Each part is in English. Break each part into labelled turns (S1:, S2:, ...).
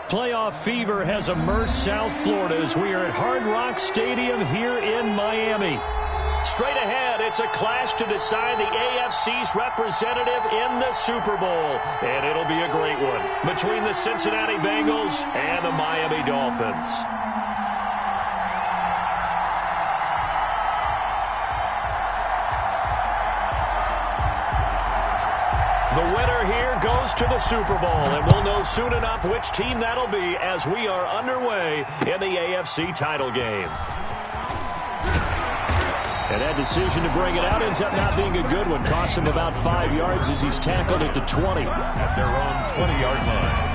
S1: Playoff fever has immersed South Florida as we are at Hard Rock Stadium here in Miami. Straight ahead, it's a clash to decide the AFC's representative in the Super Bowl. And it'll be a great one between the Cincinnati Bengals and the Miami Dolphins. The winner here goes to the Super Bowl, and we'll know soon enough which team that'll be as we are underway in the AFC title game. And that decision to bring it out ends up not being a good one. Cost him about 5 yards as he's tackled at the 20.
S2: At their own 20-yard line.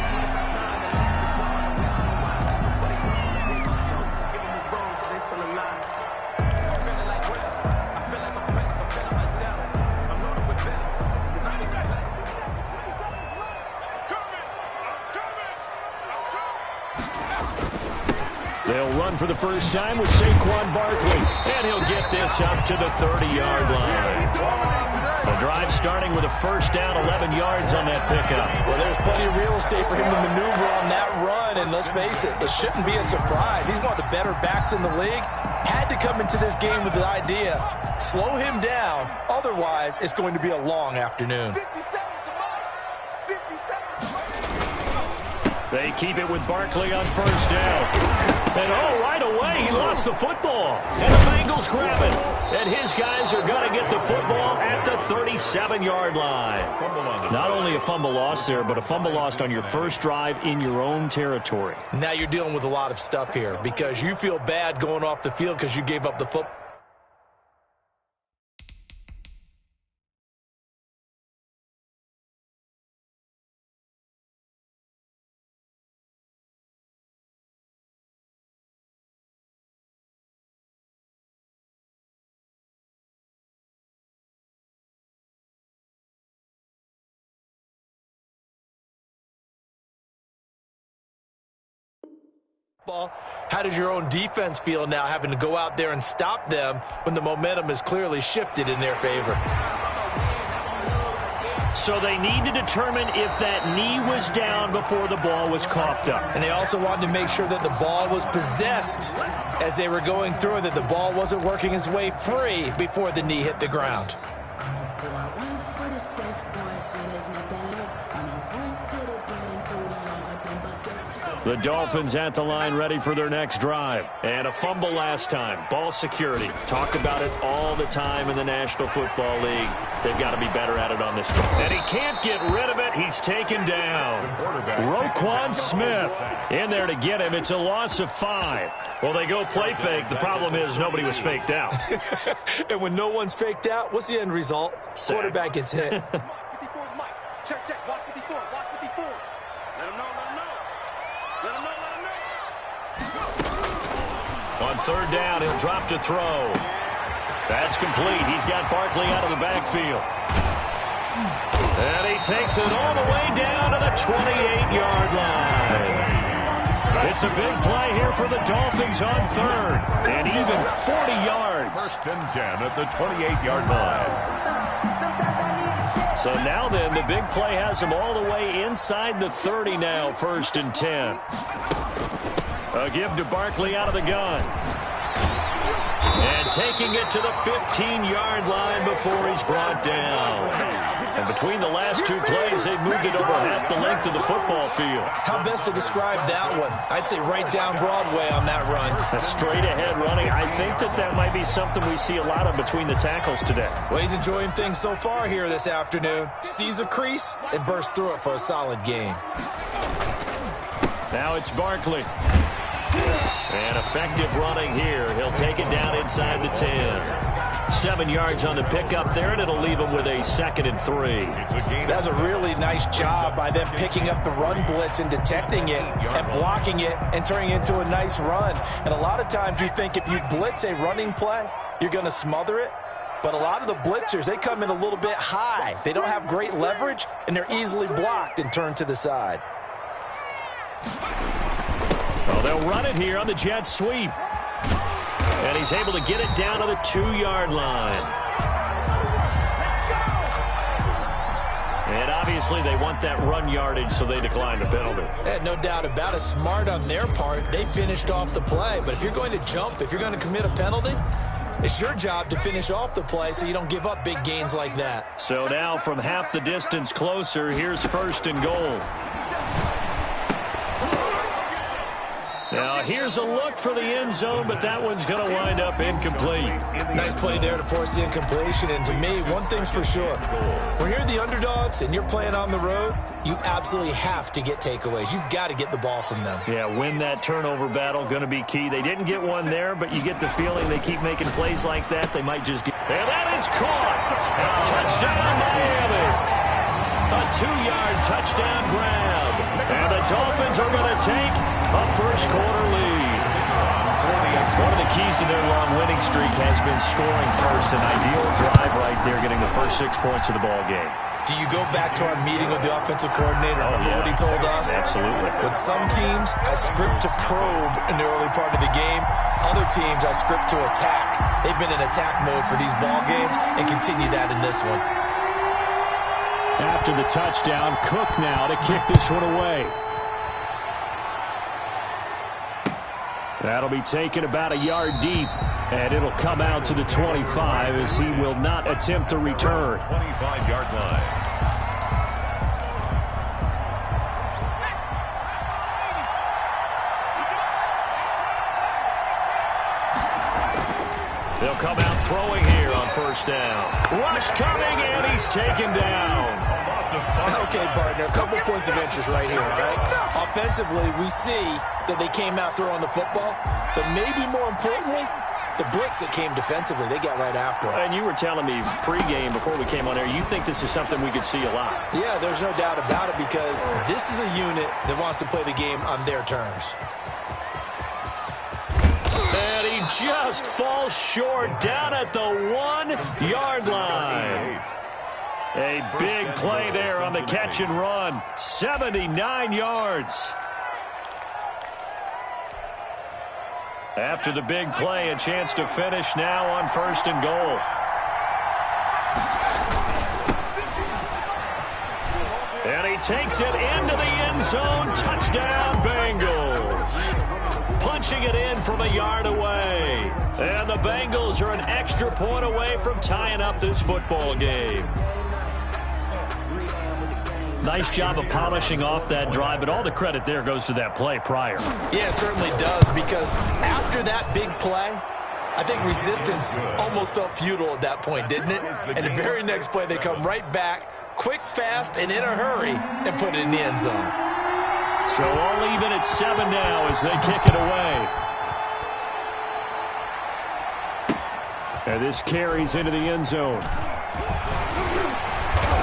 S1: They'll run for the first time with Saquon Barkley, and he'll get this up to the 30-yard line. The drive starting with a first down, 11 yards on that pickup.
S3: Well, there's plenty of real estate for him to maneuver on that run, and let's face it, it shouldn't be a surprise. He's one of the better backs in the league. Had to come into this game with the idea, slow him down, otherwise it's going to be a long afternoon.
S1: They keep it with Barkley on first down. And right away, he lost the football. And the Bengals grab it. And his guys are going to get the football at the 37-yard line. Not only a fumble loss there, but a fumble lost on your first drive in your own territory.
S3: Now you're dealing with a lot of stuff here because you feel bad going off the field because you gave up the football. How does your own defense feel now having to go out there and stop them when the momentum has clearly shifted in their favor?
S1: So they need to determine if that knee was down before the ball was coughed up.
S3: And they also wanted to make sure that the ball was possessed as they were going through it, that the ball wasn't working its way free before the knee hit the ground.
S1: The Dolphins at the line ready for their next drive. And a fumble last time. Ball security. Talked about it all the time in the National Football League. They've got to be better at it on this drive. And he can't get rid of it. He's taken down. Roquan Smith in there to get him. It's a loss of 5. Well, they go play fake. The problem is nobody was faked out.
S3: And when no one's faked out, what's the end result?
S1: Sack.
S3: Quarterback gets hit.
S4: Check, check. Watch 54. Watch 54. Let him know. Let him know. Let him know. Let him know.
S1: On third down, he'll drop to throw. That's complete. He's got Barkley out of the backfield. And he takes it all the way down to the 28-yard line. It's a big play here for the Dolphins on third. And even 40 yards.
S2: First and 10 at the 28-yard line.
S1: So now then, the big play has him all the way inside the 30 now, first and 10. A give to Barkley out of the gun. And taking it to the 15-yard line before he's brought down. And between the last two plays, they've moved it over half the length of the football field.
S3: How best to describe that one? I'd say right down Broadway on that run.
S1: Straight ahead running. I think that might be something we see a lot of between the tackles today.
S3: Well, he's enjoying things so far here this afternoon. Sees a crease and bursts through it for a solid game.
S1: Now it's Barkley. And effective running here. He'll take it down inside the 10. 7 yards on the pickup there, and it'll leave him with a 2nd and 3.
S3: That's a really nice job by them picking up the run blitz and detecting it and blocking it and turning it into a nice run. And a lot of times you think if you blitz a running play, you're going to smother it. But a lot of the blitzers, they come in a little bit high. They don't have great leverage, and they're easily blocked and turned to the side.
S1: Well, they'll run it here on the jet sweep. And he's able to get it down to the 2-yard line. And obviously Obviously, they want that run yardage, so they decline the penalty.
S3: No doubt about it. Smart on their part. They finished off the play. But if you're going to jump, if you're going to commit a penalty, it's your job to finish off the play so you don't give up big gains like that.
S1: So now from half the distance closer, here's 1st and goal. Now here's a look for the end zone, but that one's going to wind up incomplete.
S3: Nice play there to force the incompletion. And to me, one thing's for sure. When you're the underdogs and you're playing on the road, you absolutely have to get takeaways. You've got to get the ball from them.
S1: Yeah, win that turnover battle, going to be key. They didn't get one there, but you get the feeling they keep making plays like that. They might just get... And that is caught! Touchdown, Miami! A 2-yard touchdown grab. And the Dolphins are going to take a first-quarter lead. One of the keys to their long winning streak has been scoring first. An ideal drive right there, getting the first 6 points of the ball game.
S3: Do you go back to our meeting with the offensive coordinator? Remember what he told us?
S1: Absolutely.
S3: With some teams, I script to probe in the early part of the game. Other teams, I script to attack. They've been in attack mode for these ball games and continue that in this one.
S5: After the touchdown, Cook now to kick this one away. That'll be taken about a yard deep, and it'll come out to the 25 as he will not attempt a return.
S2: 25-yard line.
S1: They'll come out throwing here on 1st down. Rush coming, and he's taken down.
S3: Okay, partner, a couple points of interest right here, all right? Offensively, we see that they came out throwing the football, but maybe more importantly, the blitz that came defensively, they got right after it.
S1: And you were telling me pregame before we came on air, you think this is something we could see a lot.
S3: Yeah, there's no doubt about it because this is a unit that wants to play the game on their terms.
S1: And he just falls short down at the 1-yard line. A big play there on the catch and run. 79 yards. After the big play, a chance to finish now on 1st and goal. And he takes it into the end zone. Touchdown, Bengals. Punching it in from a yard away. And the Bengals are an extra point away from tying up this football game. Nice job of polishing off that drive, but all the credit there goes to that play prior.
S3: Yeah, it certainly does, because after that big play, I think resistance almost felt futile at that point, didn't it? And the very next play, they come right back, quick, fast, and in a hurry, and put it in the end zone.
S1: So all even at 7 now as they kick it away.
S5: And this carries into the end zone.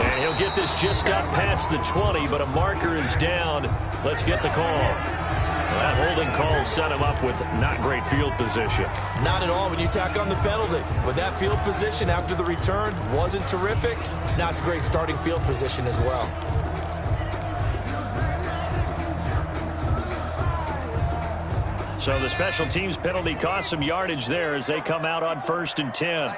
S1: And he'll get this just up past the 20, but a marker is down. Let's get the call. Well, that holding call set him up with not great field position.
S3: Not at all when you tack on the penalty. With that field position after the return wasn't terrific, it's not a great starting field position as well.
S1: So the special teams penalty cost some yardage there as they come out on 1st and 10.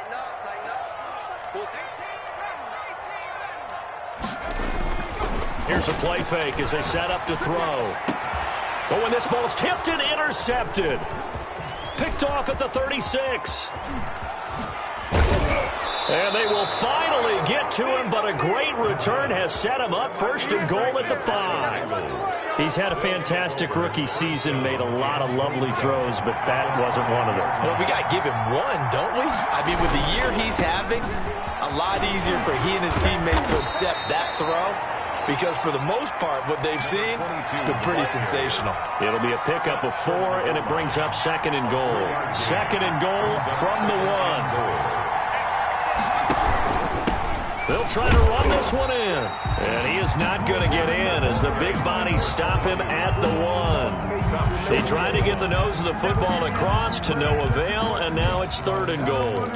S1: Here's a play fake as they set up to throw. But when this ball's tipped and intercepted. Picked off at the 36. And they will finally get to him, but a great return has set him up 1st and goal at the 5. He's had a fantastic rookie season, made a lot of lovely throws, but that wasn't one of them.
S3: Well, we got to give him one, don't we? I mean, with the year he's having, a lot easier for he and his teammates to accept that throw. Because for the most part, what they've seen, it's been pretty sensational.
S1: It'll be a pickup of 4, and it brings up 2nd and goal. 2nd and goal from the 1. They'll try to run this one in. And he is not going to get in as the big bodies stop him at the 1. They tried to get the nose of the football across to no avail, and now it's 3rd and goal.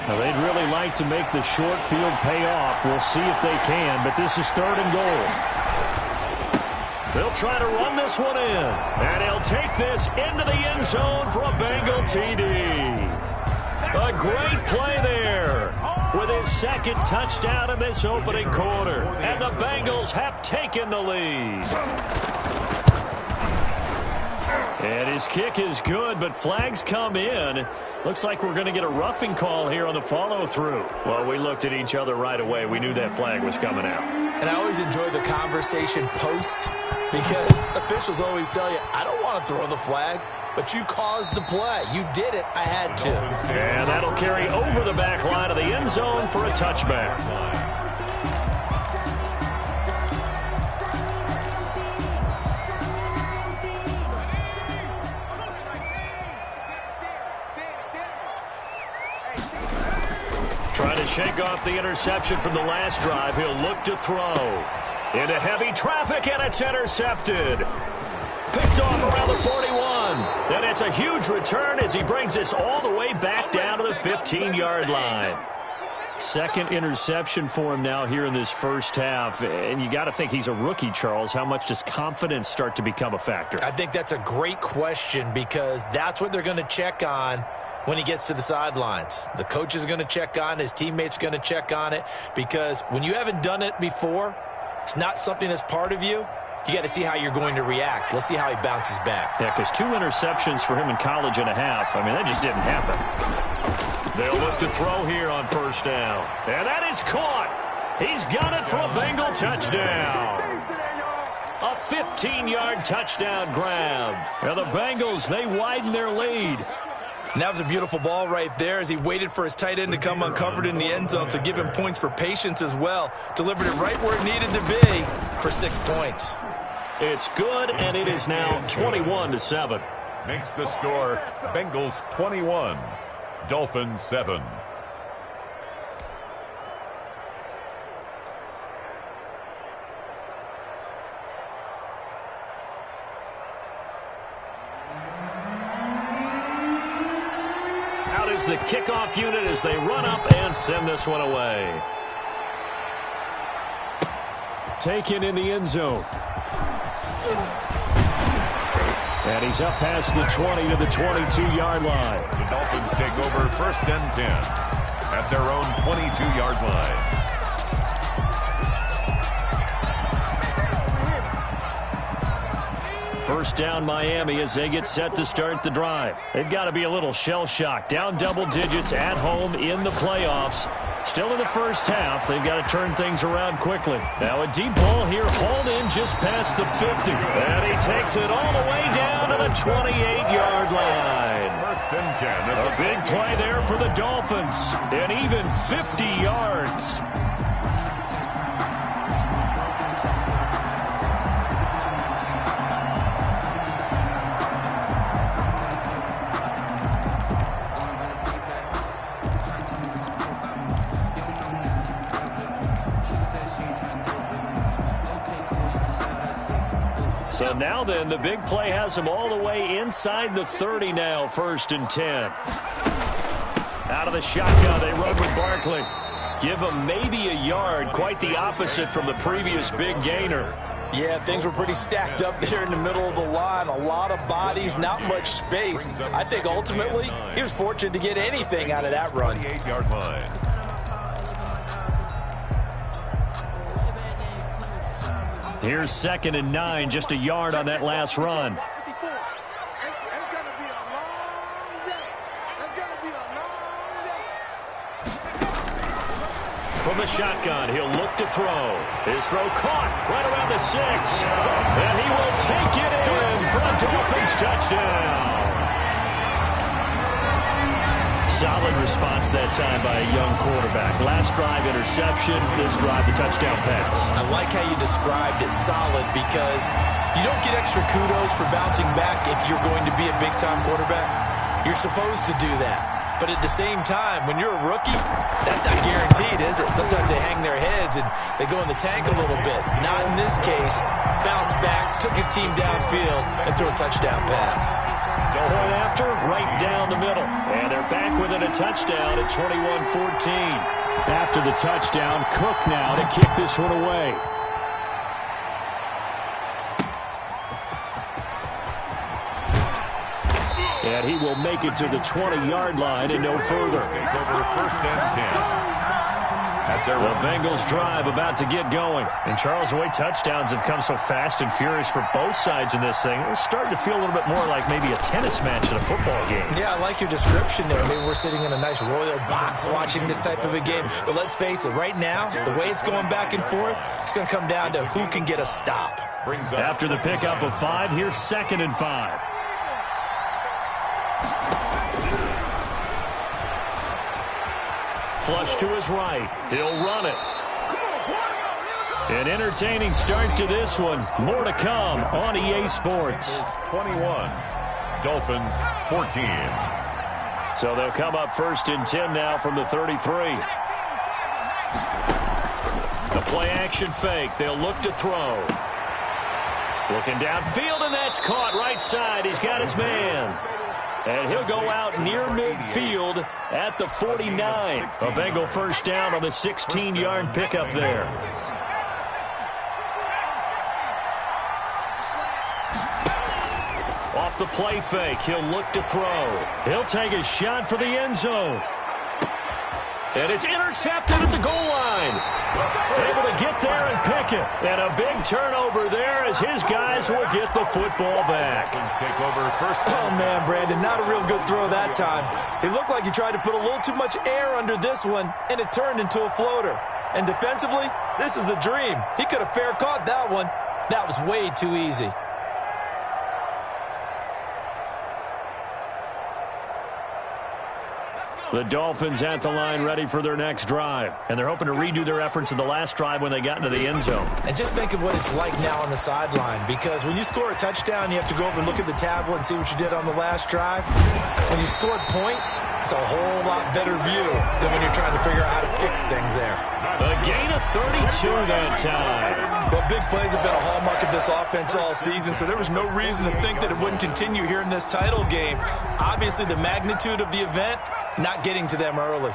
S5: Now, they'd really like to make the short field pay off. We'll see if they can, but this is 3rd and goal.
S1: They'll try to run this one in. And he'll take this into the end zone for a Bengal TD. A great play there. with his second touchdown in this opening quarter. And the Bengals have taken the lead. And his kick is good, but flags come in. Looks like we're going to get a roughing call here on the follow-through. Well, we looked at each other right away. We knew that flag was coming out.
S3: And I always enjoy the conversation post because officials always tell you, I don't want to throw the flag, but you caused the play. You did it. I had to.
S1: And that'll carry over the back line of the end zone for a touchback. Trying to shake off the interception from the last drive. He'll look to throw. Into heavy traffic, and it's intercepted. Picked off around the 41. And it's a huge return as he brings this all the way back down to the 15-yard line. Second interception for him now here in this first half. And you got to think he's a rookie, Charles. How much does confidence start to become a factor?
S3: I think that's a great question because that's what they're going to check on when he gets to the sidelines. The coach is going to check on it. His teammates are going to check on it because when you haven't done it before, it's not something that's part of you. You got to see how you're going to react. Let's see how he bounces back.
S1: Yeah, because 2 interceptions for him in college and a half. I mean, that just didn't happen. They'll look to throw here on first down. And that is caught. He's got it for a Bengal touchdown. A 15-yard touchdown grab. Now the Bengals, they widen their lead.
S3: And that was a beautiful ball right there as he waited for his tight end to come uncovered in the end zone, so give him points for patience as well. Delivered it right where it needed to be for 6 points.
S1: It's good, and it is now 21-7.
S2: Makes the score Bengals 21, Dolphins 7.
S1: The kickoff unit as they run up and send this one away. Taken in the end zone. And he's up past the 20 to the 22-yard line.
S2: The Dolphins take over 1st and 10 at their own 22-yard line.
S1: First down Miami as they get set to start the drive. They've got to be a little shell-shocked. Down double digits at home in the playoffs. Still in the first half. They've got to turn things around quickly. Now a deep ball here hauled in just past the 50. And he takes it all the way down to the 28-yard line.
S2: 1st and 10.
S1: A big play there for the Dolphins. And even 50 yards. So now then, the big play has them all the way inside the 30 now, 1st and 10. Out of the shotgun, they run with Barkley. Give him maybe a yard, quite the opposite from the previous big gainer.
S3: Yeah, things were pretty stacked up there in the middle of the line. A lot of bodies, not much space. I think ultimately he was fortunate to get anything out of that run.
S2: 28-yard line.
S1: Here's 2nd and 9, just a yard on that last run. From the shotgun, he'll look to throw. His throw caught right around the 6. And he will take it in for a Dolphins touchdown. Solid response that time by a young quarterback. Last drive, interception. This drive, the touchdown pass.
S3: I like how you described it, solid, because you don't get extra kudos for bouncing back if you're going to be a big-time quarterback. You're supposed to do that. But at the same time, when you're a rookie, that's not guaranteed, is it? Sometimes they hang their heads and they go in the tank a little bit. Not in this case. Bounced back, took his team downfield, and threw a touchdown pass.
S1: Point after, right down the middle. And they're back within a touchdown at 21-14.
S5: After the touchdown, Cook now to kick this one away. And he will make it to the 20-yard line and no further.
S2: Take over 1st and 10.
S1: The Bengals drive about to get going. And Charles, the way touchdowns have come so fast and furious for both sides in this thing, it's starting to feel a little bit more like maybe a tennis match in a football game.
S3: Yeah, I like your description there. Maybe we're sitting in a nice royal box watching this type of a game. But let's face it, right now, the way it's going back and forth, it's going to come down to who can get a stop.
S5: After the pickup of 5, here's 2nd and 5.
S1: Flush to his right. He'll run it. An entertaining start to this one. More to come on EA Sports.
S2: 21. Dolphins 14.
S1: So they'll come up 1st and 10 now from the 33. The play action fake. They'll look to throw. Looking downfield, and that's caught right side. He's got his man. And he'll go out near midfield at the 49. A Bengal first down on the 16-yard pickup there. Off the play fake, he'll look to throw. He'll take a shot for the end zone. And it's intercepted at the goal line. Able to get there and pick it. And a big turnover there as his guys will get the football back.
S2: Take over first.
S3: Oh, man, Brandon, not a real good throw that time. He looked like he tried to put a little too much air under this one, and it turned into a floater. And defensively, this is a dream. He could have fair caught that one. That was way too easy.
S1: The Dolphins at the line ready for their next drive. And they're hoping to redo their efforts in the last drive when they got into the end zone.
S3: And just think of what it's like now on the sideline, because when you score a touchdown, you have to go over and look at the tablet and see what you did on the last drive. When you scored points, it's a whole lot better view than when you're trying to figure out how to fix things there.
S1: A gain of 32 that time.
S3: Well, big plays have been a hallmark of this offense all season, so there was no reason to think that it wouldn't continue here in this title game. Obviously, the magnitude of the event, not getting to them early.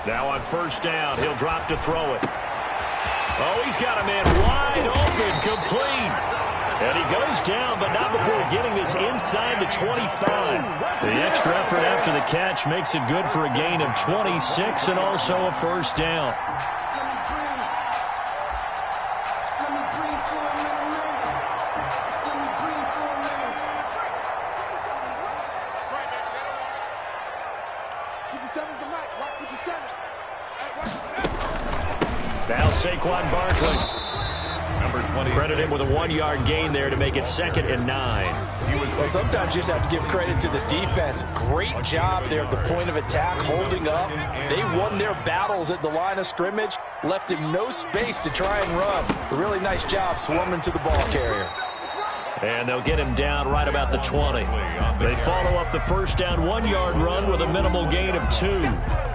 S1: Now on first down, he'll drop to throw it. Oh, he's got a man wide open, complete. And he goes down, but not before getting this inside the 25. The extra effort after the catch makes it good for a gain of 26 and also a first down. Now Saquon Barkley.
S2: Number 20.
S1: Credit him with a 1-yard gain there to make it 2nd and 9.
S3: Well, sometimes you just have to give credit to the defense. Great job there at the point of attack, holding up. They won their battles at the line of scrimmage, left him no space to try and run. A really nice job swarming to the ball carrier.
S1: And they'll get him down right about the 20. They follow up the first down 1-yard run with a minimal gain of 2.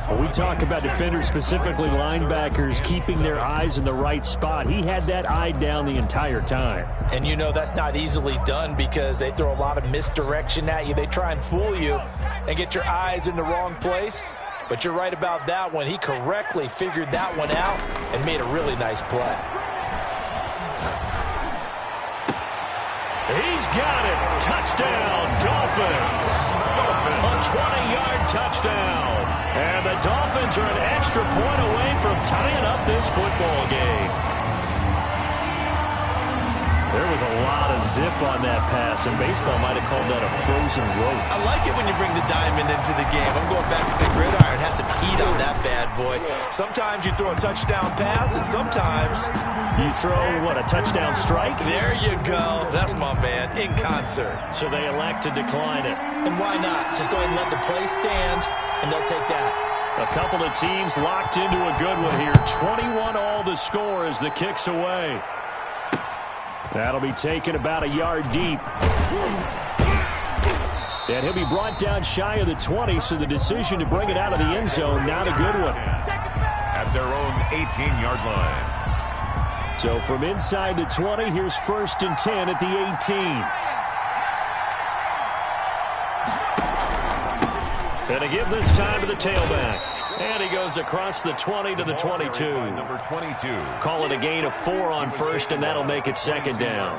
S5: When we talk about defenders, specifically linebackers, keeping their eyes in the right spot, he had that eye down the entire time.
S3: And you know that's not easily done because they throw a lot of misdirection at you. They try and fool you and get your eyes in the wrong place. But you're right about that one. He correctly figured that one out and made a really nice play.
S1: He's got it. Touchdown, Dolphins. A 20-yard touchdown. And the Dolphins are an extra point away from tying up this football game. There was a lot of zip on that pass, and baseball might have called that a frozen rope.
S3: I like it when you bring the diamond into the game. I'm going back to the gridiron. Had some heat on that bad boy. Sometimes you throw a touchdown pass, and sometimes
S1: you throw, what, a touchdown strike?
S3: There you go. That's my man, in concert.
S1: So they elect to decline it.
S3: And why not? Just go ahead and let the play stand, and they'll take that.
S1: A couple of teams locked into a good one here. 21 all the score as the kick's away.
S5: That'll be taken about a yard deep. And he'll be brought down shy of the 20, so the decision to bring it out of the end zone, not a good one.
S2: At their own 18-yard line.
S5: So from inside the 20, here's 1st and 10 at the 18.
S1: And to give this time to the tailback. And he goes across the 20 to the 22.
S2: Number 22.
S1: Call it a gain of 4 on first, and that'll make it 2nd down.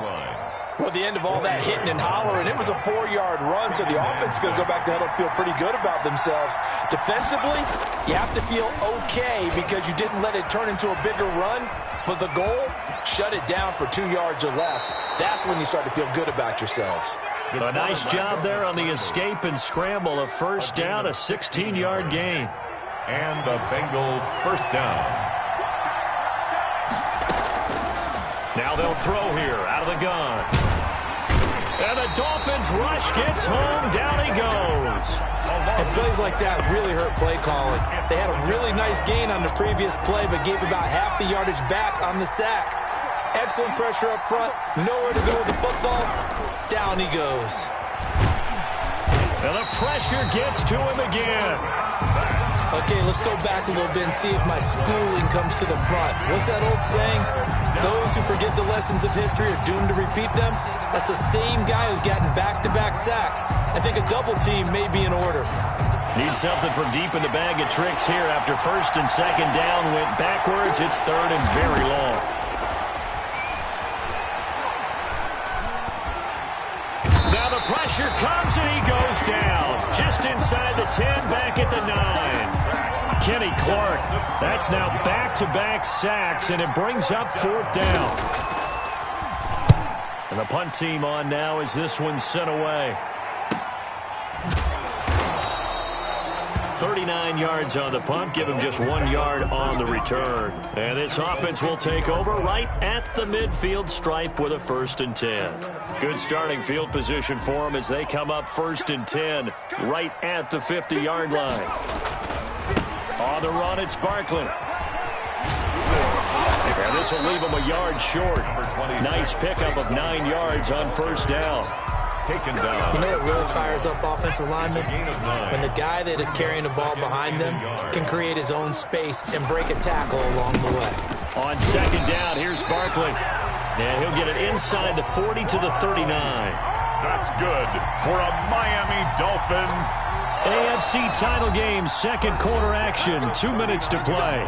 S3: Well, at the end of all that hitting and hollering, it was a 4-yard run, so the offense is going to go back to huddle and feel pretty good about themselves. Defensively, you have to feel okay because you didn't let it turn into a bigger run, but the goal, shut it down for 2 yards or less. That's when you start to feel good about yourselves.
S1: A nice job there on the escape and scramble. A first down, a 16-yard gain.
S2: And the Bengals first down.
S1: Now they'll throw here out of the gun. And the Dolphins rush gets home. Down he goes.
S3: And plays like that really hurt play calling. They had a really nice gain on the previous play, but gave about half the yardage back on the sack. Excellent pressure up front. Nowhere to go with the football. Down he goes.
S1: And the pressure gets to him again.
S3: Okay, let's go back a little bit and see if my schooling comes to the front. What's that old saying? Those who forget the lessons of history are doomed to repeat them. That's the same guy who's gotten back-to-back sacks. I think a double team may be in order.
S1: Need something from deep in the bag of tricks here. After first and second down went backwards, it's third and very long. Now the pressure comes and he goes down. Just inside the 10, back at the 9. Kenny Clark, that's now back-to-back sacks, and it brings up fourth down. And the punt team on now as this one's sent away. 39 yards on the punt, give him just 1 yard on the return. And this offense will take over right at the midfield stripe with a 1st and 10. Good starting field position for them as they come up 1st and 10 right at the 50-yard line. On the run, it's Barkley. And this will leave him a yard short. Nice pickup of 9 yards on first down.
S2: Taken down.
S3: You know what really fires up offensive linemen? When the guy that is carrying the ball behind them can create his own space and break a tackle along the way.
S1: On second down, here's Barkley. And he'll get it inside the 40 to the 39.
S2: That's good for a Miami Dolphin.
S1: AFC title game, second quarter action, 2 minutes to play.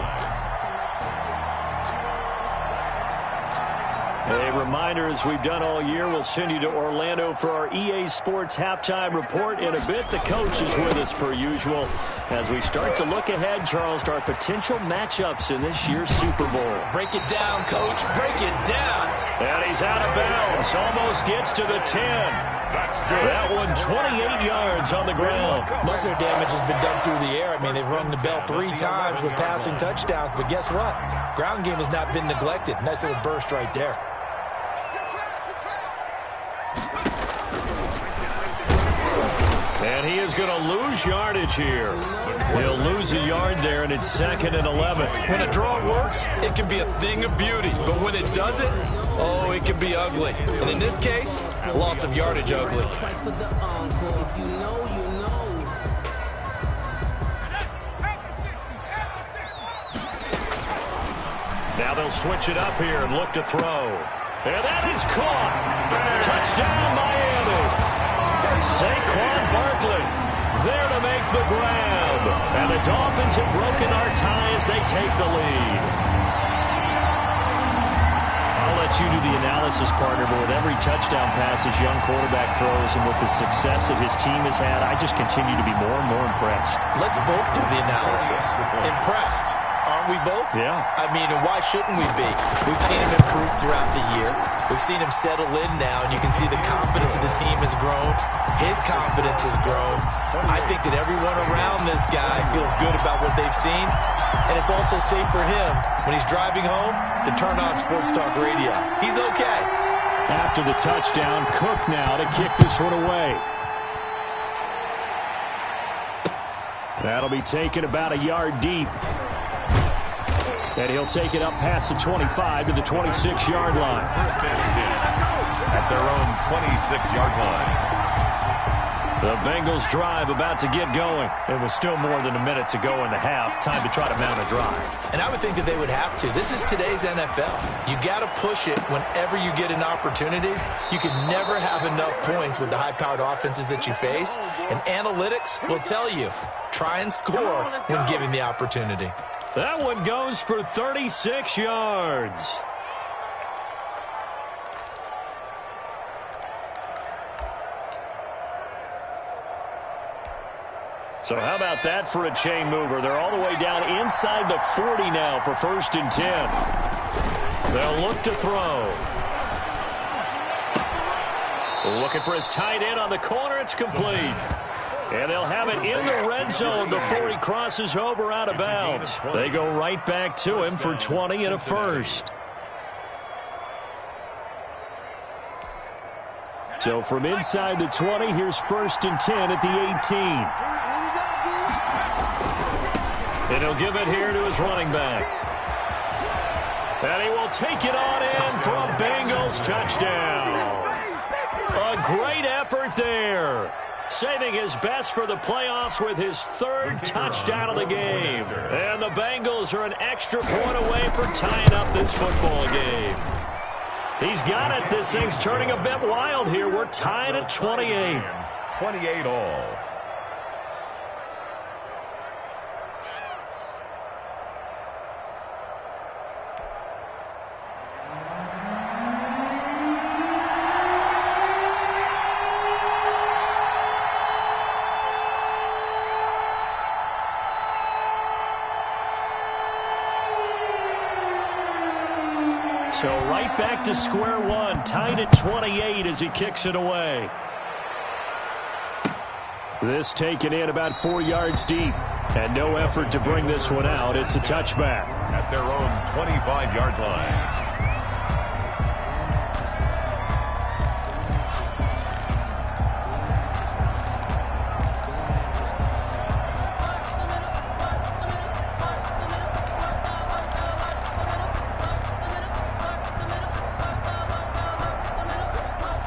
S1: A reminder, as we've done all year, we'll send you to Orlando for our EA Sports halftime report in a bit. The coach is with us per usual as we start to look ahead, Charles, to our potential matchups in this year's Super Bowl.
S3: Break it down, Coach. Break it down.
S1: And he's out of bounds. Almost gets to the 10.
S2: That's good.
S1: That one 28 yards on the ground.
S3: Most of their damage has been done through the air. I mean, they've rung the bell 3 times with passing touchdowns. But guess what? Ground game has not been neglected. Nice little burst right there.
S1: And he is going to lose yardage here. He'll lose a yard there, and it's 2nd and 11.
S3: When a draw works, it can be a thing of beauty. But when it doesn't, oh, it can be ugly. And in this case, loss of yardage ugly.
S1: Now they'll switch it up here and look to throw. And that is caught. Touchdown, Miami. Saquon Barkley there to make the grab. And the Dolphins have broken our tie as they take the lead. I'll let you do the analysis, partner, but with every touchdown pass this young quarterback throws and with the success that his team has had, I just continue to be more and more impressed.
S3: Let's both do the analysis. Impressed. Aren't we both?
S1: Yeah.
S3: I mean, and why shouldn't we be? We've seen him improve throughout the year. We've seen him settle in now, and you can see the confidence of the team has grown. His confidence has grown. I think that everyone around this guy feels good about what they've seen, and it's also safe for him when he's driving home to turn on Sports Talk Radio. He's okay.
S5: After the touchdown, Cook now to kick this one away. That'll be taken about a yard deep. And he'll take it up past the 25 to the 26-yard line.
S2: First and 10 at their own 26-yard line.
S1: The Bengals drive about to get going. It was still more than a minute to go in the half. Time to try to mount a drive.
S3: And I would think that they would have to. This is today's NFL. You got to push it whenever you get an opportunity. You can never have enough points with the high-powered offenses that you face. And analytics will tell you, try and score when given the opportunity.
S1: That one goes for 36 yards.
S5: So how about that for a chain mover? They're all the way down inside the 40 now for 1st and 10. They'll look to throw. Looking for his tight end on the corner. It's complete. And they'll have it in the red zone before he crosses over out of bounds. They go right back to him for 20 and a first. So from inside the 20, here's 1st and 10 at the 18. And he'll give it here to his running back. And he will take it on in for a Bengals touchdown. A great effort there. Saving his best for the playoffs with his 3rd touchdown of the game. And the Bengals are an extra point away from tying up this football game. He's got it. This thing's turning a bit wild here. We're tied at 28.
S2: 28 all.
S5: So right back to square one, tied at 28 as he kicks it away. This taken in about 4 yards deep, and no effort to bring this one out. It's a touchback.
S2: At their own 25-yard line.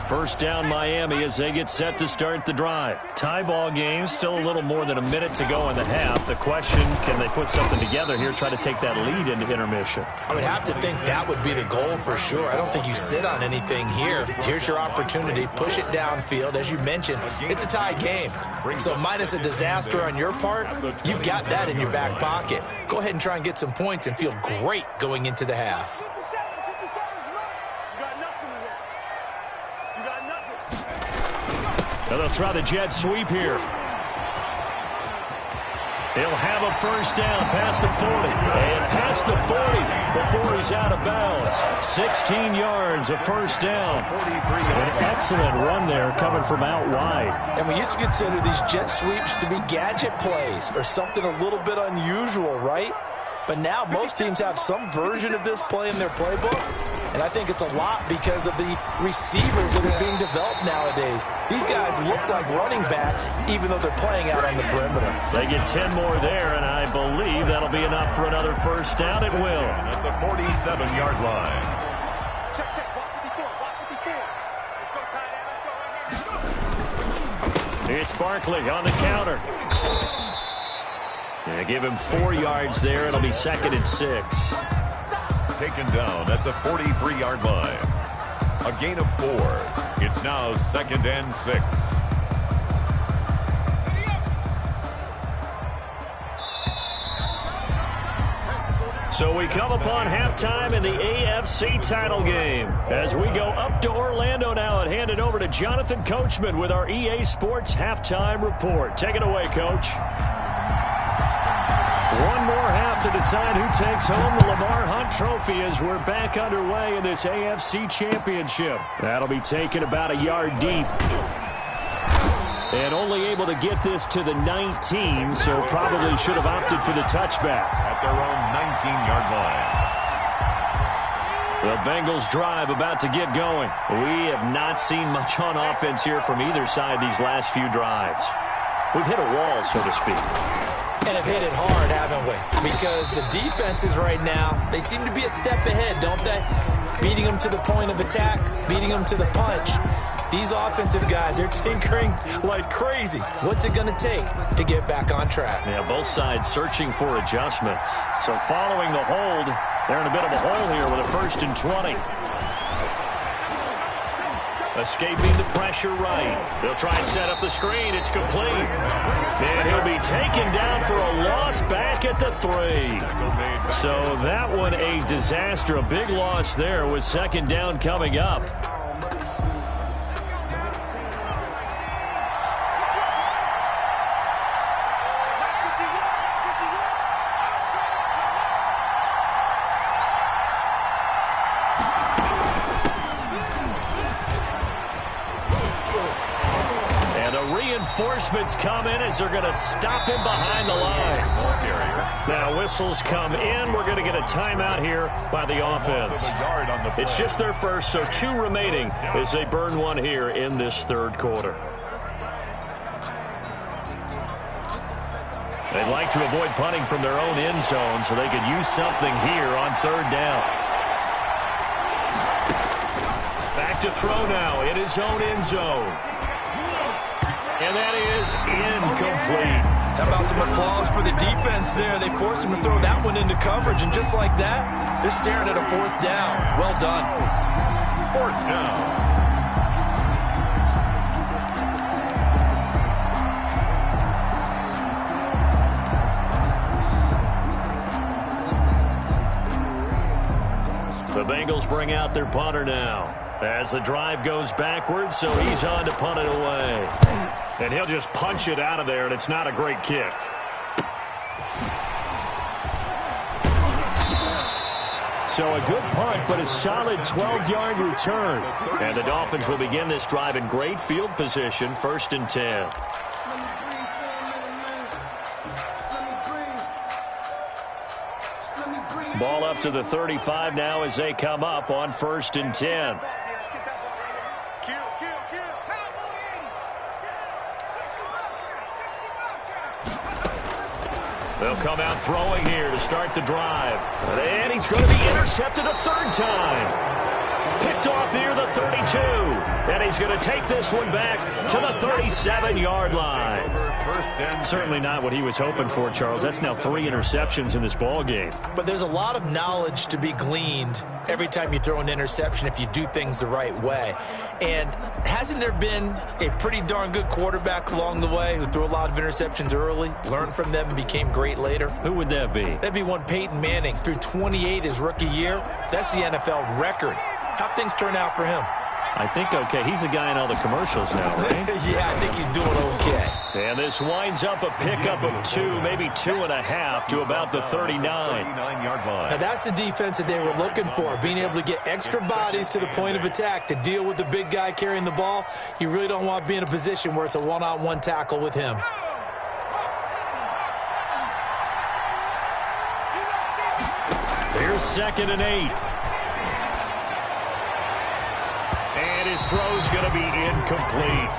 S5: First down Miami as they get set to start the drive. Tie ball game, still a little more than a minute to go in the half. The question, can they put something together here, try to take that lead into intermission?
S3: I would have to think that would be the goal for sure. I don't think you sit on anything here. Here's your opportunity. Push it downfield. As you mentioned, it's a tie game. So minus a disaster on your part, you've got that in your back pocket. Go ahead and try and get some points and feel great going into the half.
S5: They'll try the jet sweep here. He'll have a first down past the 40. And past the 40 before he's out of bounds. 16 yards, a first down. An excellent run there coming from out wide.
S3: And we used to consider these jet sweeps to be gadget plays or something a little bit unusual, right? But now most teams have some version of this play in their playbook. And I think it's a lot because of the receivers that are being developed nowadays. These guys look like running backs, even though they're playing out on the perimeter.
S5: They get 10 more there, and I believe that'll be enough for another first down. It will.
S2: At the 47-yard line.
S4: Check, walk 54, walk 54. Let's go, tight end, let's go right here.
S5: It's Barkley on the counter. And give him 4 yards there. It'll be 2nd and 6.
S2: Taken down at the 43-yard line. A gain of 4. It's now 2nd and 6.
S5: So we come upon halftime in the AFC title game. As we go up to Orlando now and hand it over to Jonathan Coachman with our EA Sports halftime report. Take it away, Coach. One more half to decide who takes home the Lamar Hunt Trophy as we're back underway in this AFC Championship. That'll be taken about a yard deep. And only able to get this to the 19, so probably should have opted for the touchback.
S2: At their own 19-yard line.
S5: The Bengals drive about to get going. We have not seen much on offense here from either side these last few drives. We've hit a wall, so to speak.
S3: And have hit it hard, haven't we? Because the defenses right now, they seem to be a step ahead, don't they? Beating them to the point of attack, beating them to the punch. These offensive guys, they're tinkering like crazy. What's it going to take to get back on track?
S5: Yeah, both sides searching for adjustments. So following the hold, they're in a bit of a hole here with a 1st and 20. Escaping the pressure right. They'll try and set up the screen. It's complete. And he'll be taken down for a loss back at the 3. So that one a disaster. A big loss there with 2nd down coming up. reinforcements come in as they're going to stop him behind the line. Now whistles come in. We're going to get a timeout here by the offense. It's just their first, so 2 remaining as they burn one here in this third quarter. They'd like to avoid punting from their own end zone so they could use something here on third down. Back to throw now in his own end zone. And that is incomplete.
S3: How about some applause for the defense there? They forced him to throw that one into coverage, and just like that, they're staring at a 4th down. Well done.
S2: 4th down.
S5: The Bengals bring out their punter now as the drive goes backwards, so he's on to punt it away. And he'll just punch it out of there, and it's not a great kick. So a good punt, but a solid 12-yard return. And the Dolphins will begin this drive in great field position, 1st and 10. Ball up to the 35 now as they come up on 1st and 10. They'll come out throwing here to start the drive. And he's going to be intercepted a 3rd time. Picked off near the 32. And he's going to take this one back to the 37-yard line. Certainly not what he was hoping for, Charles. That's now 3 interceptions in this ball game.
S3: But there's a lot of knowledge to be gleaned every time you throw an interception if you do things the right way. And hasn't there been a pretty darn good quarterback along the way who threw a lot of interceptions early, learned from them, and became great later?
S5: Who would that be?
S3: That'd be one Peyton Manning. Threw 28 his rookie year. That's the NFL record. How'd things turn out for him?
S5: I think okay. He's the guy in all the commercials now, right?
S3: Yeah, I think he's doing okay.
S5: And this winds up a pickup of 2, maybe 2.5 to about the 39-yard line.
S3: Now that's the defense that they were looking for, being able to get extra bodies to the point of attack to deal with the big guy carrying the ball. You really don't want to be in a position where it's a one-on-one tackle with him.
S5: Here's 2nd and 8. And his throw's going to be incomplete.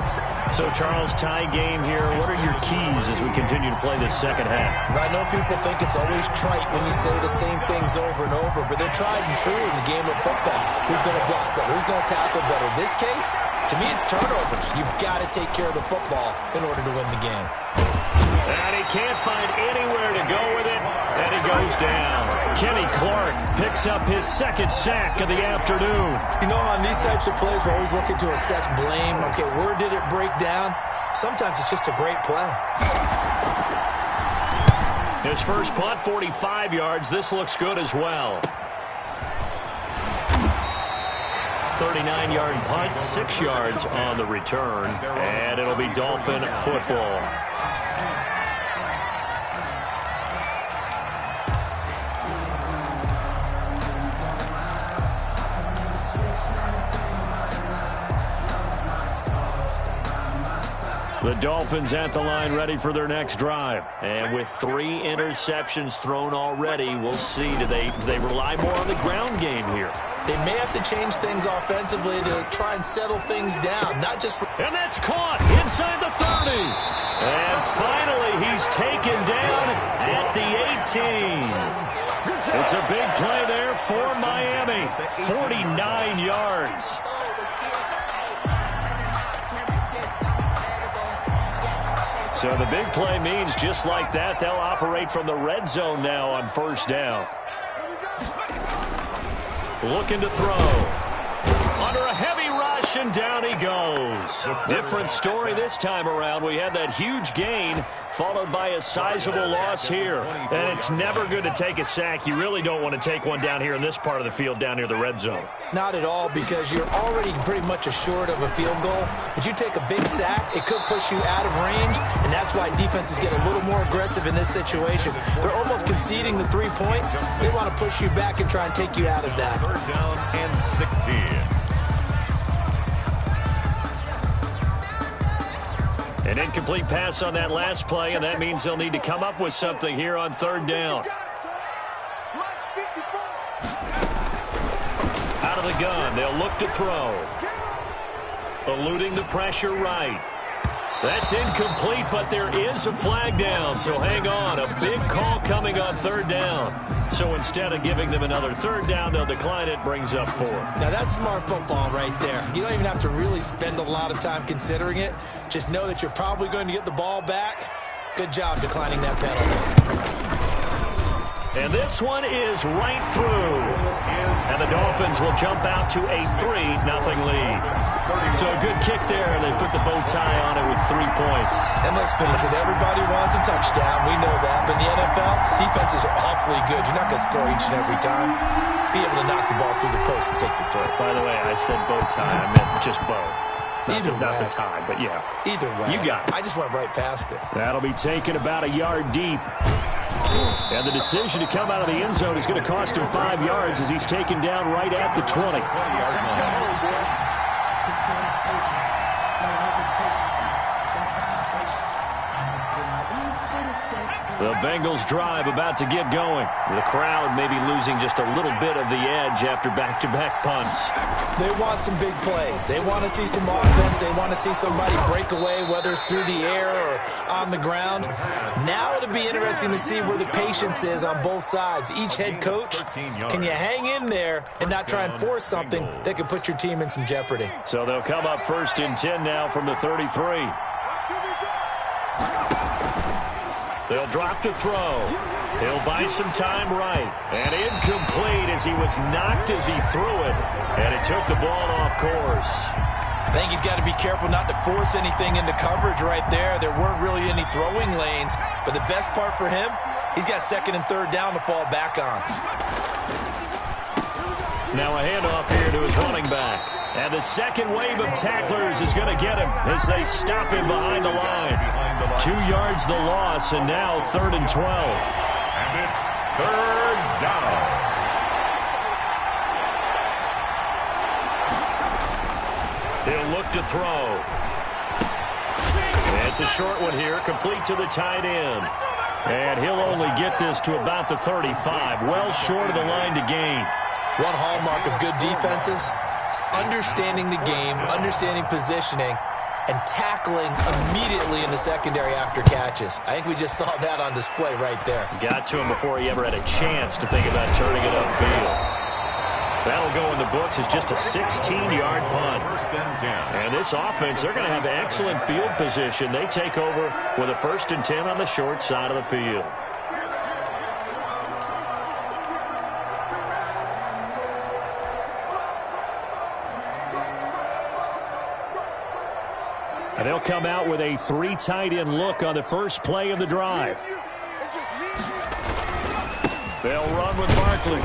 S5: So, Charles, tie game here. What are your keys as we continue to play this second half?
S3: I know people think it's always trite when you say the same things over and over, but they're tried and true in the game of football. Who's going to block better? Who's going to tackle better? In this case, to me, it's turnovers. You've got to take care of the football in order to win the game.
S5: And he can't find anywhere to go with it, and he goes down. Kenny Clark picks up his 2nd sack of the afternoon.
S3: You know, on these types of plays, we're always looking to assess blame. Okay, where did it break down? Sometimes it's just a great play.
S5: His first punt, 45 yards. This looks good as well. 39-yard punt, 6 yards on the return, and it'll be Dolphin football. The Dolphins at the line ready for their next drive. And with 3 interceptions thrown already, we'll see. Do they rely more on the ground game here?
S3: They may have to change things offensively to try and settle things down, not just for...
S5: And that's caught inside the 30. And finally, he's taken down at the 18. It's a big play there for Miami. 49 yards. So the big play means just like that, they'll operate from the red zone now on 1st down. Looking to throw. Under a heavy rush, and down he goes. Different story this time around. We had that huge gain, followed by a sizable loss here. And it's never good to take a sack. You really don't want to take one down here in this part of the field, down near the red zone.
S3: Not at all, because you're already pretty much assured of a field goal. But you take a big sack, it could push you out of range, and that's why defenses get a little more aggressive in this situation. They're almost conceding the 3 points. They want to push you back and try and take you out of that.
S2: 3rd down and 16.
S5: An incomplete pass on that last play, and that means they'll need to come up with something here on third down. Out of the gun, they'll look to throw. Eluding the pressure right. That's incomplete, but there is a flag down, so hang on. A big call coming on third down. So instead of giving them another third down, they'll decline it, brings up 4.
S3: Now that's smart football right there. You don't even have to really spend a lot of time considering it. Just know that you're probably going to get the ball back. Good job declining that penalty.
S5: And this one is right through. And the Dolphins will jump out to a 3-0 lead. So a good kick there. They put the bow tie on it with 3 points.
S3: And let's face it, everybody wants a touchdown. We know that. But in the NFL, defenses are awfully good. You're not going to score each and every time. Be able to knock the ball through the post and take the throw.
S5: By the way, I said bow tie. I meant just bow. Not the tie, but yeah.
S3: Either way.
S5: You got it.
S3: I just went right past it.
S5: That'll be taken about a yard deep. And the decision to come out of the end zone is going to cost him 5 yards as he's taken down right at the 20. The Bengals drive about to get going. The crowd may be losing just a little bit of the edge after back-to-back punts.
S3: They want some big plays. They want to see some offense. They want to see somebody break away, whether it's through the air or on the ground. Now it'll be interesting to see where the patience is on both sides. Each head coach, can you hang in there and not try and force something that could put your team in some jeopardy?
S5: So they'll come up 1st and 10 now from the 33. They'll drop to throw. He'll buy some time right. And incomplete as he was knocked as he threw it. And it took the ball off course.
S3: I think he's got to be careful not to force anything into coverage right there. There weren't really any throwing lanes. But the best part for him, he's got 2nd and 3rd down to fall back on.
S5: Now a handoff here to his running back. And the second wave of tacklers is going to get him as they stop him behind the line. 2 yards the loss, and now 3rd and 12.
S2: And it's 3rd down.
S5: He'll look to throw. It's a short one here, complete to the tight end. And he'll only get this to about the 35, well short of the line to gain.
S3: One hallmark of good defenses is understanding the game, understanding positioning, and tackling immediately in the secondary after catches. I think we just saw that on display right there.
S5: Got to him before he ever had a chance to think about turning it upfield. That'll go in the books as just a 16-yard punt.
S2: 1st and 10.
S5: And this offense, they're going to have excellent field position. They take over with a 1st and 10 on the short side of the field. And they'll come out with a 3 tight end look on the first play of the drive. They'll run with Barkley.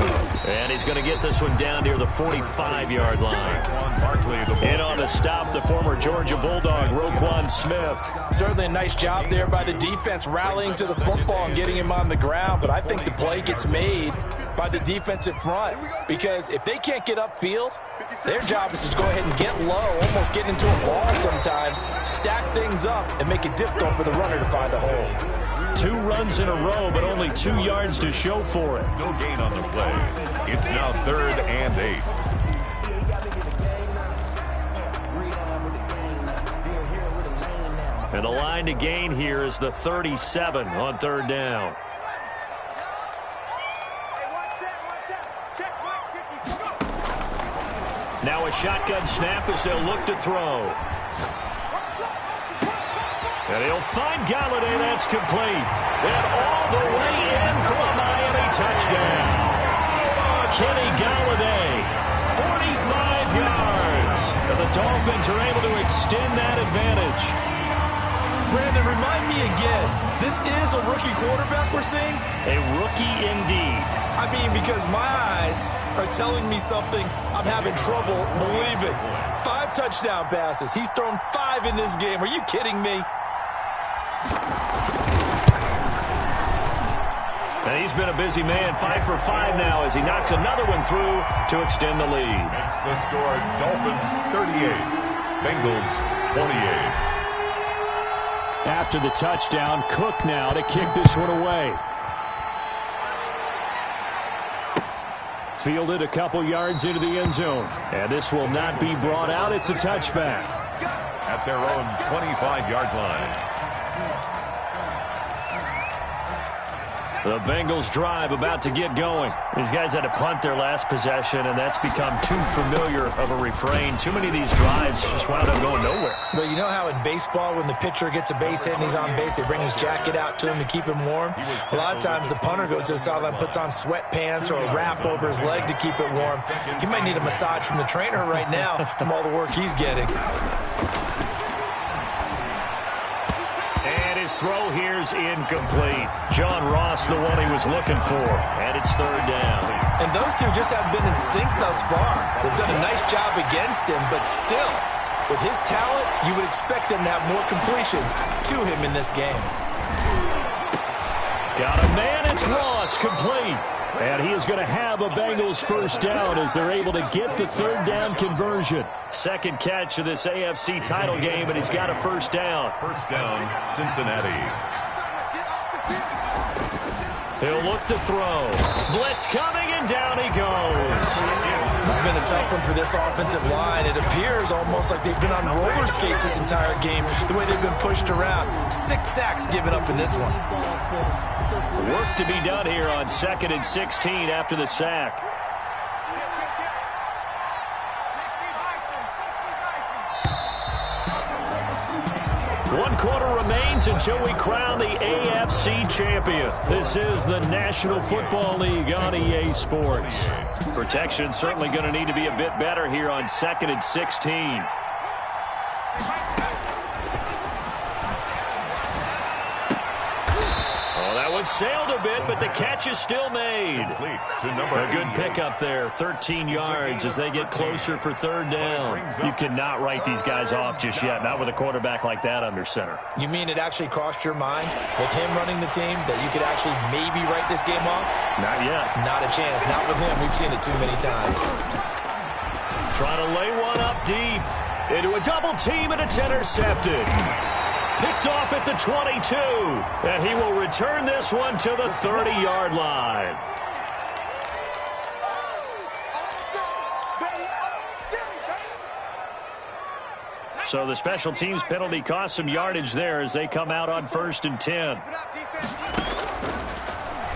S5: And he's going to get this one down near the 45-yard line. In on the stop, the former Georgia Bulldog, Roquan Smith.
S3: Certainly a nice job there by the defense, rallying to the football and getting him on the ground. But I think the play gets made by the defensive front, because if they can't get upfield, their job is to go ahead and get low, almost get into a ball sometimes, stack things up, and make it difficult for the runner to find a hole.
S5: 2 runs in a row, but only 2 yards to show for it.
S2: No gain on the play. It's now 3rd and 8.
S5: And the line to gain here is the 37 on 3rd down. Now a shotgun snap as they'll look to throw. And he'll find Galladay. That's complete. And all the way in for a Miami touchdown. Kenny Galladay, 45 yards. And the Dolphins are able to extend that advantage.
S3: Brandon, remind me again, this is a rookie quarterback we're seeing?
S5: A rookie indeed.
S3: I mean, because my eyes are telling me something I'm having trouble believing. 5 touchdown passes. He's thrown 5 in this game. Are you kidding me?
S5: And he's been a busy man, 5 for 5 now as he knocks another one through to extend the lead.
S2: That's the score. Dolphins 38, Bengals 28.
S5: After the touchdown, Cook now to kick this one away. Fielded a couple yards into the end zone. And this will not be brought out. It's a touchback.
S2: At their own 25-yard line.
S1: The Bengals drive about to get going. These guys had to punt their last possession, and that's become too familiar of a refrain. Too many of these drives just wound up going nowhere.
S3: Well, you know how in baseball, when the pitcher gets a base hit and he's on base, they bring his jacket out to him to keep him warm? A lot of times the punter goes to the sideline, puts on sweatpants or a wrap over his leg to keep it warm. He might need a massage from the trainer right now from all the work he's getting.
S1: His throw here's incomplete. John Ross, the one he was looking for. And it's third down.
S3: And those two just haven't been in sync thus far. They've done a nice job against him, but still, with his talent, you would expect them to have more completions to him in this game.
S1: Got a man, it's Ross, complete. And he is going to have a Bengals first down as they're able to get the third down conversion. Second catch of this AFC title game, and he's got a first down.
S2: First down, Cincinnati.
S1: He'll look to throw. Blitz coming, and down he goes.
S3: This has been a tough one for this offensive line. It appears almost like they've been on roller skates this entire game, the way they've been pushed around. 6 sacks given up in this one.
S1: Work to be done here on 2nd and 16 after the sack. One quarter remains until we crown the AFC champion. This is the National Football League on EA Sports. Protection certainly going to need to be a bit better here on 2nd and 16. Sailed a bit, but the catch is still made. A good pickup there, 13 yards as they get closer for third down. You cannot write these guys off just yet, not with a quarterback like that under center.
S3: You mean it actually crossed your mind with him running the team that you could actually maybe write this game off?
S1: Not yet.
S3: Not a chance. Not with him. We've seen it too many times.
S1: Trying to lay one up deep into a double team, and it's intercepted. Picked off at the 22, and he will return this one to the 30-yard line. So the special teams penalty cost some yardage there as they come out on 1st and 10.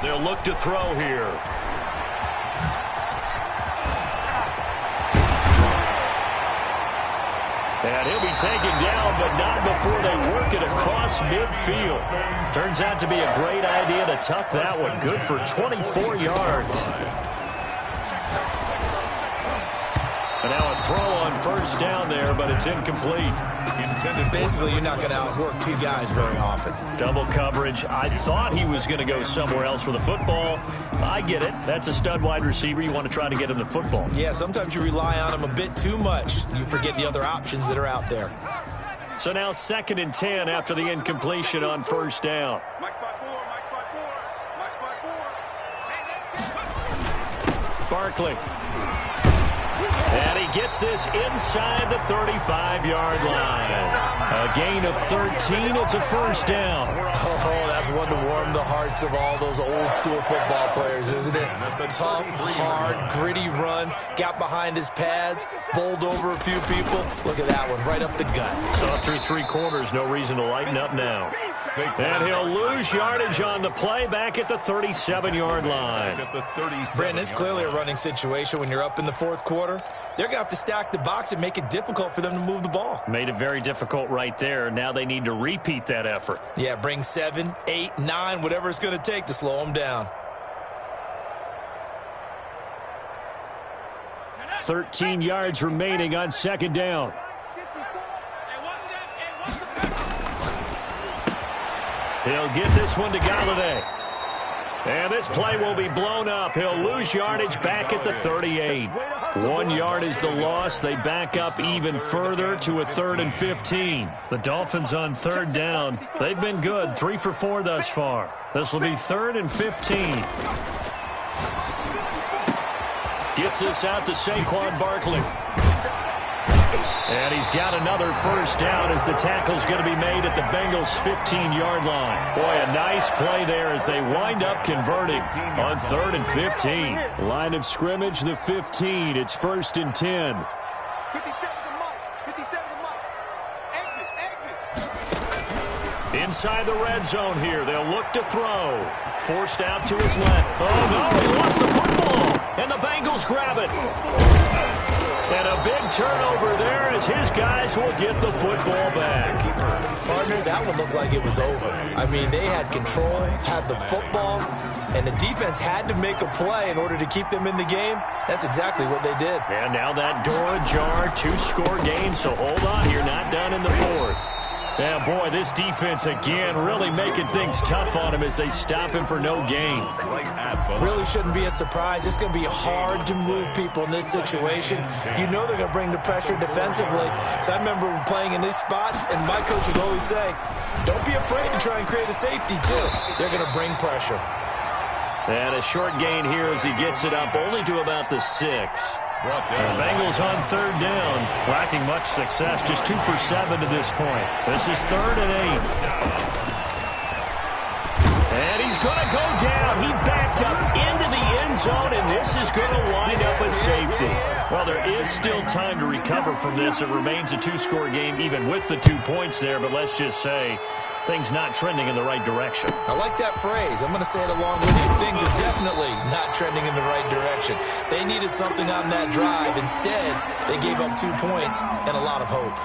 S1: They'll look to throw here. And he'll be taken down, but not before they work it across midfield. Turns out to be a great idea to tuck that one. Good for 24 yards. And now a throw on 1st down there, but it's incomplete.
S3: Basically, you're not going to outwork two guys very often.
S1: Double coverage. I thought he was going to go somewhere else with the football. I get it. That's a stud wide receiver. You want to try to get him the football.
S3: Yeah, sometimes you rely on him a bit too much. You forget the other options that are out there.
S1: So now 2nd and 10 after the incompletion on 1st down. Barkley. And he gets this inside the 35-yard line. A gain of 13. It's a first down.
S3: Oh, that's one to warm the hearts of all those old-school football players, isn't it? Tough, hard, gritty run. Got behind his pads, bowled over a few people. Look at that one, right up the gut.
S1: Saw through 3 quarters. No reason to lighten up now. And he'll lose yardage on the play back at the 37-yard line.
S3: Brandon, it's clearly a running situation when you're up in the 4th quarter. They're going to have to stack the box and make it difficult for them to move the ball.
S1: Made it very difficult right there. Now they need to repeat that effort.
S3: Yeah, bring 7, 8, 9, whatever it's going to take to slow them down.
S1: 13 yards remaining on 2nd down. He'll get this one to Galladay. And this play will be blown up. He'll lose yardage back at the 38. 1 yard is the loss. They back up even further to a 3rd and 15. The Dolphins on 3rd down. They've been good, 3 for 4 thus far. This will be 3rd and 15. Gets this out to Saquon Barkley.
S5: And he's got another first down as the tackle's going to be made at the Bengals' 15-yard line. Boy, a nice play there as they wind up converting on 3rd and 15. Line of scrimmage, the 15. It's 1st and 10.
S4: 57 to Mike. 57 to Mike. Exit.
S5: Inside the red zone here. They'll look to throw. Forced out to his left. Oh, no, he lost the football. And the Bengals grab it. And a big turnover there as his guys will get the football back.
S3: Partner, that one looked like it was over. I mean, they had control, had the football, and the defense had to make a play in order to keep them in the game. That's exactly what they did.
S5: And now that door ajar, 2-score game, so hold on, you're not done in the 4th. Yeah, boy, this defense again really making things tough on him as they stop him for no gain.
S3: Really shouldn't be a surprise. It's going to be hard to move people in this situation. You know they're going to bring the pressure defensively. So I remember playing in these spots, and my coaches always say, don't be afraid to try and create a safety, too. They're going to bring pressure.
S5: And a short gain here as he gets it up only to about the 6. The Bengals on 3rd down, lacking much success, just 2 for 7 to this point. This is 3rd and 8. And he's going to go down. He backed up into the end zone, and this is going to wind up a safety. Well, there is still time to recover from this. It remains a 2-score game, even with the 2 points there, but let's just say things not trending in the right direction.
S3: I like that phrase. I'm going to say it along with you. Things are definitely not trending in the right direction. They needed something on that drive. Instead, they gave up 2 points and a lot of hope.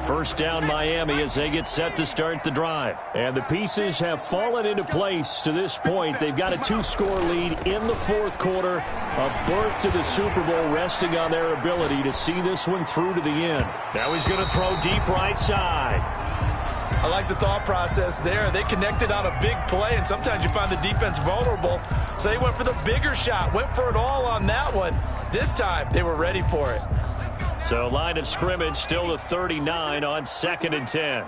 S5: First down Miami as they get set to start the drive. And the pieces have fallen into place to this point. They've got a 2-score lead in the 4th quarter. A berth to the Super Bowl resting on their ability to see this one through to the end. Now he's going to throw deep right side.
S3: I like the thought process there. They connected on a big play, and sometimes you find the defense vulnerable. So they went for the bigger shot, went for it all on that one. This time, they were ready for it.
S5: So line of scrimmage still the 39 on 2nd and 10.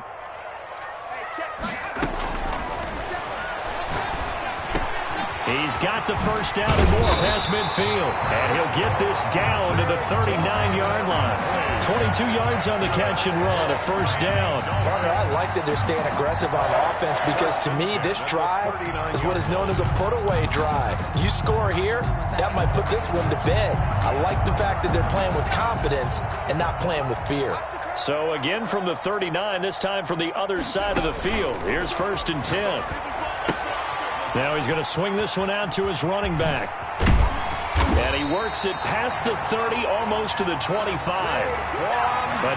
S5: He's got the first down and more past midfield. And he'll get this down to the 39-yard line. 22 yards on the catch and run, a first down.
S3: Partner, I like that they're staying aggressive on offense because to me, this drive is what is known as a put-away drive. You score here, that might put this one to bed. I like the fact that they're playing with confidence and not playing with fear.
S5: So again from the 39, this time from the other side of the field. Here's 1st and 10. Now he's going to swing this one out to his running back. And he works it past the 30, almost to the 25.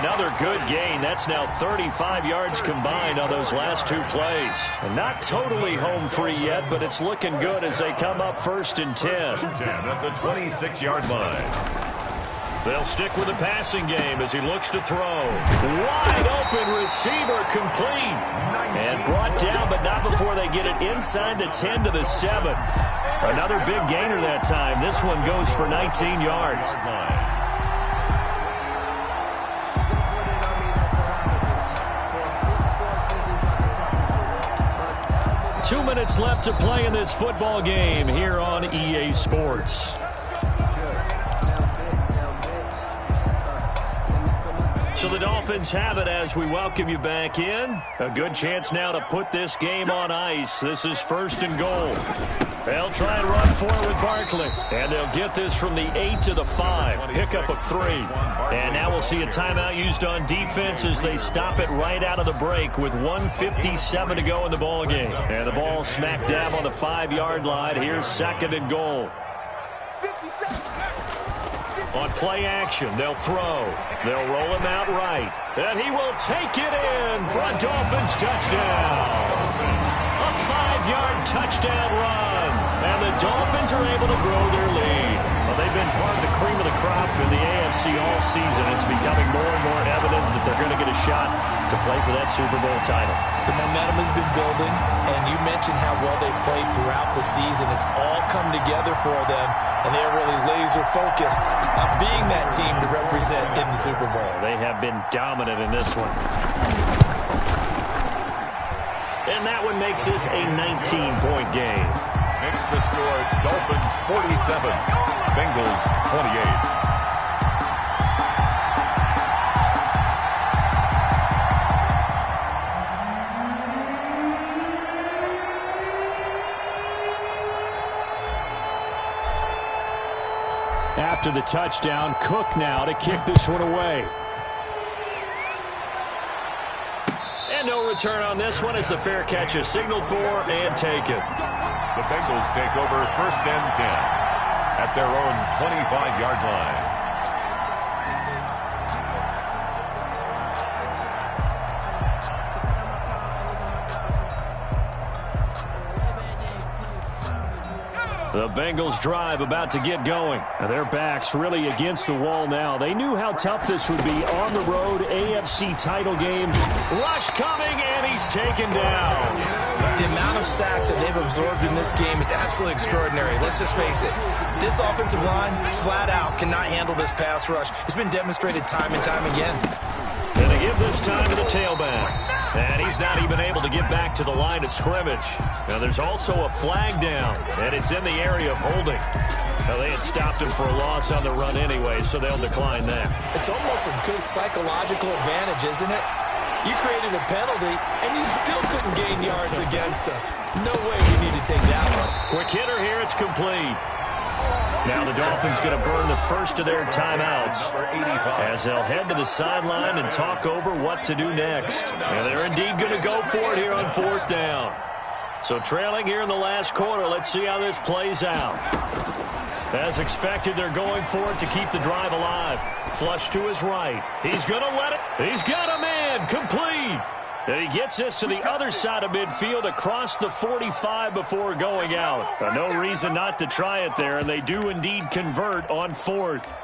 S5: Another good gain. That's now 35 yards combined on those last 2 plays. And not totally home free yet, but it's looking good as they come up 1st and 10.
S2: At the 26-yard line.
S5: They'll stick with the passing game as he looks to throw. Wide open receiver complete. And brought down, but not before they get it inside the 10 to the 7. Another big gainer that time. This one goes for 19 yards. 2 minutes left to play in this football game here on EA Sports. So the Dolphins have it as we welcome you back in. A good chance now to put this game on ice. This is 1st and goal. They'll try and run for it with Barkley. And they'll get this from the 8 to the 5. Pickup of 3. And now we'll see a timeout used on defense as they stop it right out of the break with 1:57 to go in the ball game. And the ball smack dab on the 5-yard line. Here's 2nd and goal. On play action, they'll throw. They'll roll him out right. And he will take it in for a Dolphins touchdown. A 5-yard touchdown run. And the Dolphins are able to grow their lead. Well, they've been part of the cream of the crop in the AFC all season. It's becoming more and more evident that they're going to get a shot to play for that Super Bowl title.
S3: The momentum has been building, and you mentioned how well they've played throughout the season. It's all come together for them, and they're really laser-focused on being that team to represent in the Super Bowl.
S5: They have been dominant in this one. And that one makes this a 19-point game.
S2: makes the score Dolphins 47, Bengals 28.
S5: After the touchdown, Cook now to kick this one away. And no return on this one as the fair catch is signaled for and taken.
S2: The Bengals take over 1st and 10 at their own 25-yard line.
S5: The Bengals drive about to get going. Now their backs really against the wall now. They knew how tough this would be on the road. AFC title game. Rush coming, and he's taken down.
S3: The amount of sacks that they've absorbed in this game is absolutely extraordinary. Let's just face it. This offensive line, flat out, cannot handle this pass rush. It's been demonstrated time and time again.
S5: And they give this time to the tailback. And he's not even able to get back to the line of scrimmage. Now there's also a flag down, and it's in the area of holding. Now they had stopped him for a loss on the run anyway, so they'll decline that.
S3: It's almost a good psychological advantage, isn't it? You created a penalty, and you still couldn't gain yards against us. No way you need to take that one.
S5: Quick hitter here, it's complete. Now the Dolphins going to burn the first of their timeouts as they'll head to the sideline and talk over what to do next. And they're indeed going to go for it here on 4th down. So trailing here in the last quarter, let's see how this plays out. As expected, they're going for it to keep the drive alive. Flush to his right. He's going to let it. He's got a man. Complete. And he gets this to the other side of midfield across the 45 before going out. No reason not to try it there, and they do indeed convert on 4th.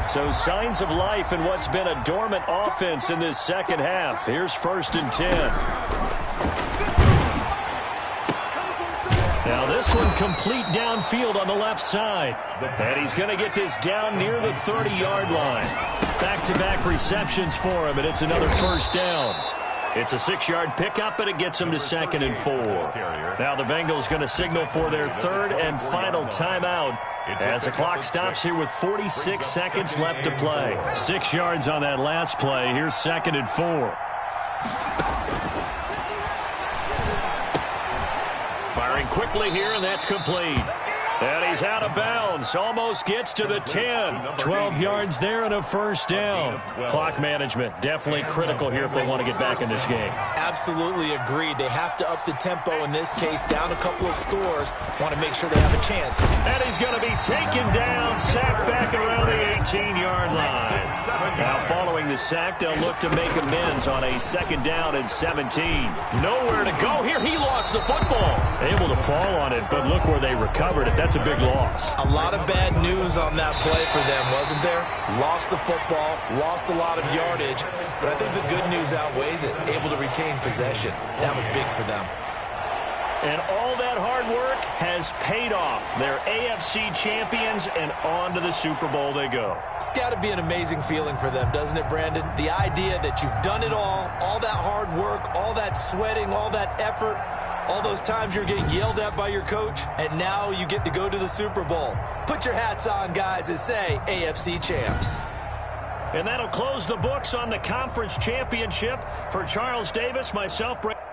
S5: So signs of life in what's been a dormant offense in this second half. Here's 1st and 10. Now this one complete downfield on the left side. And he's going to get this down near the 30-yard line. Back-to-back receptions for him, and it's another 1st down. It's a 6-yard pickup, and it gets him to 2nd and 4. Now the Bengals going to signal for their 3rd and final timeout as the clock stops here with 46 seconds left to play. 6 yards on that last play. Here's 2nd and 4. Firing quickly here, and that's complete. And he's out of bounds. Almost gets to the 10. 12 yards there and a 1st down. Clock management definitely critical here if they want to get back in this game.
S3: Absolutely agreed. They have to up the tempo in this case, down a couple of scores. Want to make sure they have a chance.
S5: And he's going to be taken down, sacked back around the 18-yard line. Now following the sack, they'll look to make amends on a 2nd down and 17. Nowhere to go here. He lost the football. Able to fall on it, but look where they recovered it. That's a big loss.
S3: A lot of bad news on that play for them, wasn't there? Lost the football, lost a lot of yardage, but I think the good news outweighs it. Able to retain possession. That was big for them.
S5: And all that hard work has paid off. They're AFC champions, and on to the Super Bowl they go.
S3: It's got to be an amazing feeling for them, doesn't it, Brandon? The idea that you've done it all that hard work, all that sweating, all that effort, all those times you're getting yelled at by your coach, and now you get to go to the Super Bowl. Put your hats on, guys, and say AFC champs.
S5: And that'll close the books on the conference championship. For Charles Davis, myself, Brandon.